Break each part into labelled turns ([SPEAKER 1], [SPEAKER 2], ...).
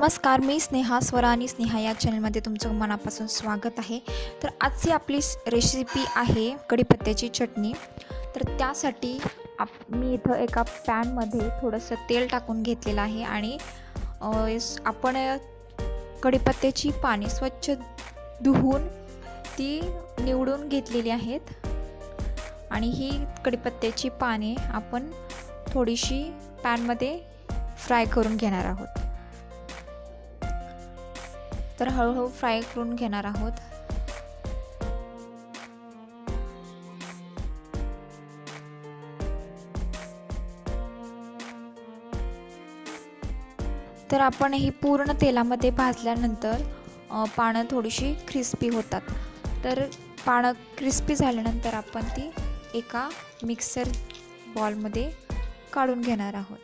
[SPEAKER 1] नमस्कार, मी स्नेहा स्वरा आणि स्नेहा या चॅनलमध्ये तुमचं मनापासून स्वागत आहे. तर आजची आपली रेसिपी आहे कढीपत्त्याची चटणी. तर त्यासाठी मी इथं एका पॅनमध्ये थोडंसं तेल टाकून घेतलेलं आहे आणि आपण कढीपत्त्याची पाने स्वच्छ धुवून ती निवडून घेतलेली आहेत आणि ही कढीपत्त्याची पाने आपण थोडीशी पॅनमध्ये फ्राय करून घेणार आहोत. तर हळूहळू फ्राय करून घेणार आहोत. तर आपण ही पूर्ण तेलामध्ये भाजल्यानंतर पानं थोडीशी क्रिस्पी होतात. तर पानं क्रिस्पी झाल्यानंतर आपण ती एका मिक्सर बॉलमध्ये काढून घेणार आहोत.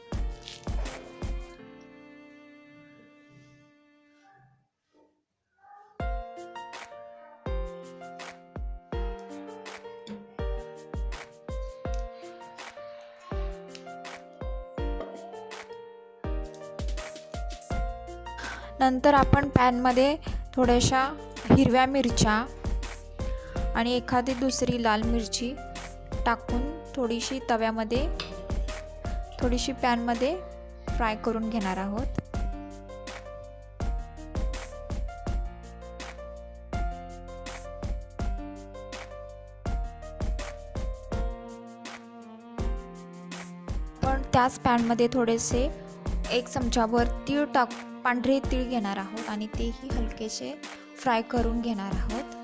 [SPEAKER 1] नंतर आपण पॅनमध्ये थोड्याशा हिरव्या मिरच्या आणि एखादी दुसरी लाल मिरची टाकून थोडीशी तव्यामध्ये थोडीशी पॅनमध्ये फ्राय करून घेणार आहोत. पण त्याच पॅनमध्ये थोडेसे 1 चमचाभर तीळ पांढरे तीळ घेणार आहोत आणि तेही हलकेसे फ्राय करून घेणार आहोत.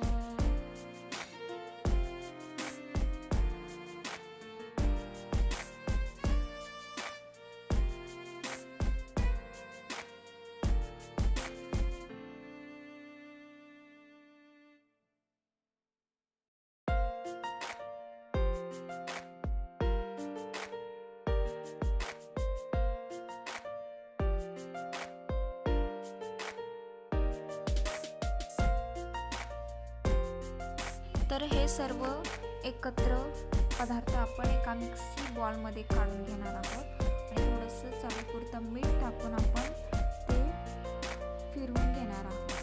[SPEAKER 1] तर हे सर्व एकत्र पदार्थ आपण एका मिक्सी बॉलमध्ये काढून घेणार आहोत आणि थोडंसं चवीपुरतं मीठ टाकून आपण ते फिरवून घेणार आहोत.